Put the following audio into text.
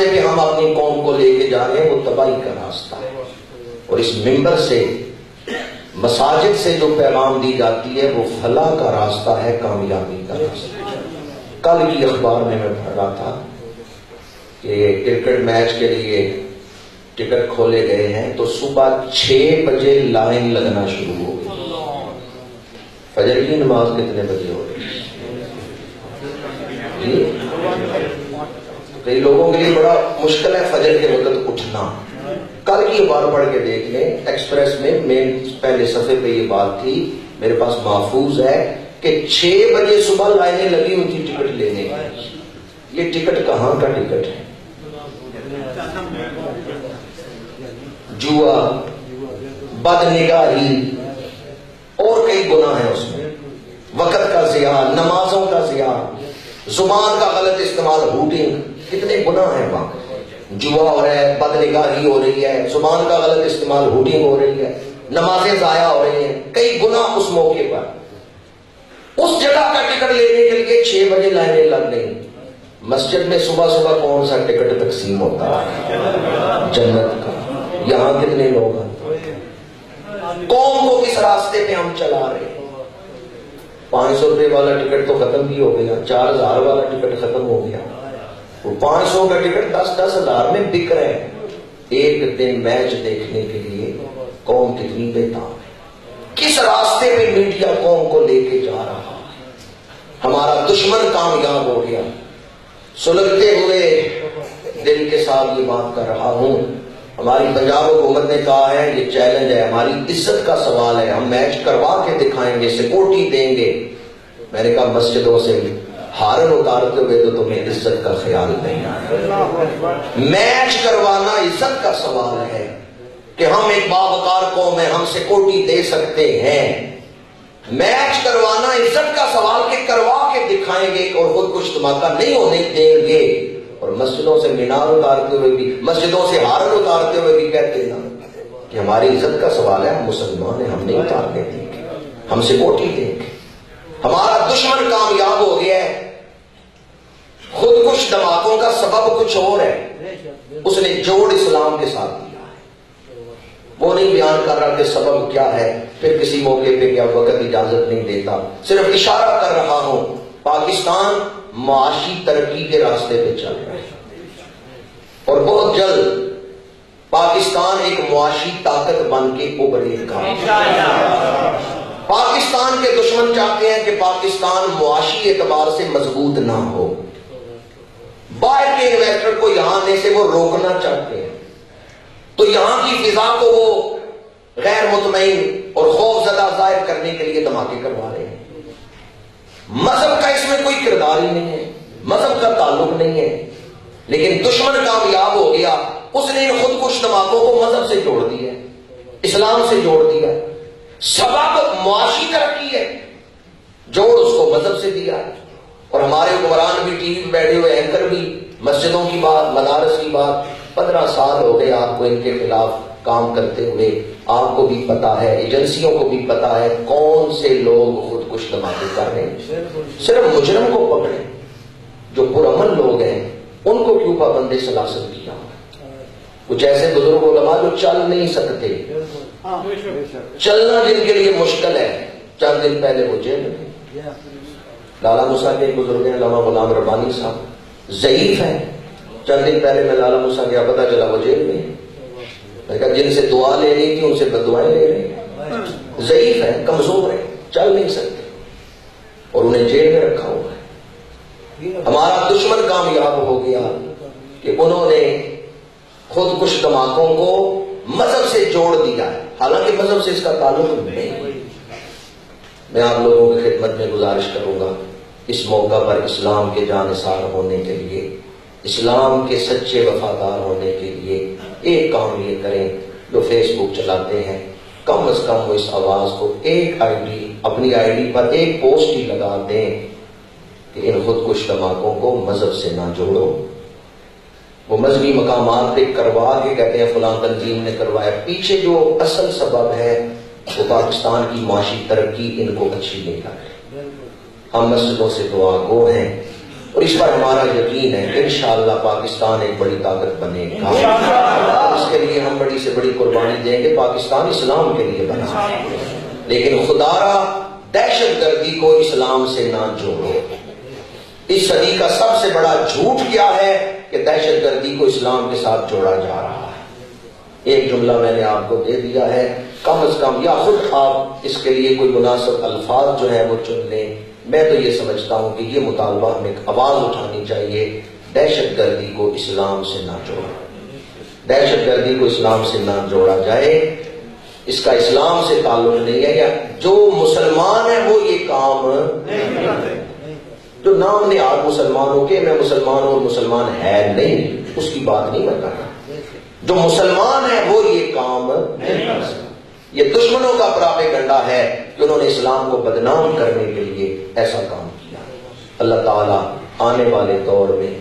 راستے پہ ہم اپنی قوم کو لے کے جا رہے ہیں وہ تباہی کا راستہ ہے، اور اس ممبر سے مساجد سے جو پیغام دی جاتی ہے وہ فلاح کا راستہ ہے، کامیابی کا راستہ ہے۔ کل کی اخبار میں پڑھ رہا تھا کہ کرکٹ میچ کے لیے ٹکٹ کھولے گئے ہیں تو صبح 6 بجے لائن لگنا شروع ہو گئی۔ فجر کی نماز کتنے بجے ہو رہی جی؟ کئی لوگوں کے لیے بڑا مشکل ہے فجر کے وقت اٹھنا۔ کل کی بار پڑھ کے دیکھ لیں، ایکسپریس میں مین پہلے صفحے پہ یہ بات تھی، میرے پاس محفوظ ہے کہ 6 بجے صبح لائنیں لگی ہوئی تھی ٹکٹ لینے کی۔ یہ ٹکٹ کہاں کا ٹکٹ ہے؟ جوا، بد نگاہی اور کئی گناہ ہیں اس میں، وقت کا ضیاع، نمازوں کا ضیاع، زبان کا غلط استعمال، ہوٹنگ، کتنے گناہ ہیں وہاں۔ جوا ہو رہا ہے، بد نگاہی ہو رہی ہے، زبان کا غلط استعمال، ہوٹنگ ہو رہی ہے، نمازیں ضائع ہو رہی ہیں، کئی گناہ اس موقع پر۔ اس جگہ کا ٹکٹ لینے کے لیے 6 بجے لائنیں لگ گئی۔ مسجد میں صبح صبح کون سا ٹکٹ تقسیم ہوتا ہے؟ جنت کا۔ یہاں کتنے لوگ ہیں؟ قوم کو کس راستے پہ ہم چلا رہے ہیں؟ 500 روپے والا ٹکٹ تو ختم بھی ہو گیا، 4000 والا ٹکٹ ختم ہو گیا، وہ 500 کا ٹکٹ 10-10 ہزار میں بک رہے ہیں۔ ایک دن میچ دیکھنے کے لیے قوم کتنی بےتاب ہے۔ کس راستے پہ میڈیا قوم کو لے کے جا رہا ہے؟ ہمارا دشمن کامیاب ہو گیا۔ سلگتے ہوئے دل کے ساتھ یہ بات کر رہا ہوں، ہماری پنجاب حکومت نے کہا ہے یہ چیلنج ہے، ہماری عزت کا سوال ہے، ہم میچ کروا کے دکھائیں گے، سیکورٹی دیں گے۔ میں نے کہا مسجدوں سے ہارن اتارتے ہوئے تو تمہیں عزت کا خیال نہیں آیا۔ میچ کروانا عزت کا سوال ہے کہ ہم ایک باوقار قوم ہیں، ہم سیکورٹی دے سکتے ہیں۔ میچ کروانا عزت کا سوال کہ کروا کے دکھائیں گے اور خود کچھ دھماکہ نہیں ہونے دیں گے، اور مسجدوں سے مینار اتارتے ہوئے بھی، مسجدوں سے ہارن اتارتے ہوئے بھی کہتے ہیں کہ ہماری عزت کا سوال ہے، ہم مسلمان ہیں، ہم نہیں اتارنے دیں گے، ہم سیکورٹی دیں گے۔ ہمارا دشمن کامیاب ہو گیا ہے۔ خود کچھ دھماکوں کا سبب کچھ اور ہے، اس نے جوڑ اسلام کے ساتھ دیا ہے، وہ نہیں بیان کر رہا کہ سبب کیا ہے، پھر کسی موقع پہ کیا وقت اجازت نہیں دیتا، صرف اشارہ کر رہا ہوں۔ پاکستان معاشی ترقی کے راستے پہ چل رہا ہے، اور بہت جلد پاکستان ایک معاشی طاقت بن کے ابھرے گا۔ پاکستان کے دشمن چاہتے ہیں کہ پاکستان معاشی اعتبار سے مضبوط نہ ہو، باہر کے انویسٹر کو یہاں آنے سے وہ روکنا چاہتے ہیں، تو یہاں کی فضا کو وہ غیر مطمئن اور خوف زدہ ظاہر کرنے کے لیے دھماکے کروا رہے ہیں۔ مذہب کا اس میں کوئی کردار ہی نہیں ہے، مذہب کا تعلق نہیں ہے، لیکن دشمن کامیاب ہو گیا، اس نے ان خود کش دھماکوں کو مذہب سے جوڑ دیا، اسلام سے جوڑ دیا۔ سبب معاشی ترقی ہے، جوڑ اس کو مذہب سے دیا ہے۔ اور ہمارے حکمران بھی ٹی وی پہ بیٹھے ہوئے، اینکر بھی، مسجدوں کی بات، مدارس کی بات، 15 سال ہو گئے آپ کو ان کے خلاف کام کرتے ہوئے۔ آپ کو بھی پتا ہے، ایجنسیوں کو بھی پتا ہے کون سے لوگ خود کش دھماکے کر رہے ہیں۔ صرف مجرم کو پکڑیں، جو پرامن لوگ ہیں ان کو کیوں پابند سلاست کیا؟ کچھ ایسے بزرگ علماء جو چل نہیں سکتے، چلنا جن کے لیے مشکل ہے، چند دن پہلے وہ جیل میں۔ لالا موسیٰ کے بزرگ ہیں علامہ غلام ربانی صاحب، ضعیف ہیں، چند دن پہلے میں لالا موسیٰ گیا، پتا چلا وہ جیل میں۔ میں کہا جن سے دعا لے رہی تھی ان سے بددعائیں لے رہے ہیں، ضعیف ہیں، کمزور ہیں، چل نہیں سکتے، اور انہیں جیل میں رکھا ہوا ہے۔ ہمارا دشمن کامیاب ہو گیا کہ انہوں نے خود کش دھماکوں کو مذہب سے جوڑ دیا ہے، حالانکہ مذہب سے اس کا تعلق نہیں۔ میں آپ لوگوں کی خدمت میں گزارش کروں گا، اس موقع پر اسلام کے جانثار ہونے کے لیے، اسلام کے سچے وفادار ہونے کے لیے ایک کام یہ کریں، جو فیس بک چلاتے ہیں کم از کم وہ اس آواز کو ایک آئی ڈی، اپنی آئی ڈی پر ایک پوسٹ ہی لگا دیں کہ ان خود کش دھماکوں کو مذہب سے نہ جوڑو۔ وہ مذہبی مقامات پہ کروا کے کہتے ہیں فلاں تنظیم نے کروایا، پیچھے جو اصل سبب ہے وہ پاکستان کی معاشی ترقی ان کو اچھی نہیں لگ رہی۔ ہم مسجدوں سے دعا گو ہیں، اور اس پر ہمارا یقین ہے انشاءاللہ پاکستان ایک بڑی طاقت بنے گا. اس کے لیے ہم بڑی سے بڑی قربانی دیں گے. پاکستان اسلام کے لیے بنا، لیکن خدا را دہشت گردی کو اسلام سے نہ جوڑو. اس صدی کا سب سے بڑا جھوٹ کیا ہے کہ دہشت گردی کو اسلام کے ساتھ جوڑا جا رہا ہے. ایک جملہ میں نے آپ کو دے دیا ہے، کم از کم یا خود آپ اس کے لیے کوئی مناسب الفاظ جو ہے وہ چن لیں. میں تو یہ سمجھتا ہوں کہ یہ مطالبہ ہمیں آواز اٹھانی چاہیے، دہشت گردی کو اسلام سے نہ جوڑا. دہشت گردی کو اسلام سے نہ جوڑا جائے، اس کا اسلام سے تعلق نہیں ہے. یا جو مسلمان ہے وہ یہ کام نہیں کرتے. جو نام نہاد مسلمانوں کے میں مسلمان اور مسلمان ہے نہیں، اس کی بات نہیں میں کر رہا. جو مسلمان ہے وہ یہ کام نہیں کر سکتا. یہ دشمنوں کا پراپیگنڈا ہے کہ انہوں نے اسلام کو بدنام کرنے کے لیے ایسا کام کیا. اللہ تعالیٰ آنے والے دور میں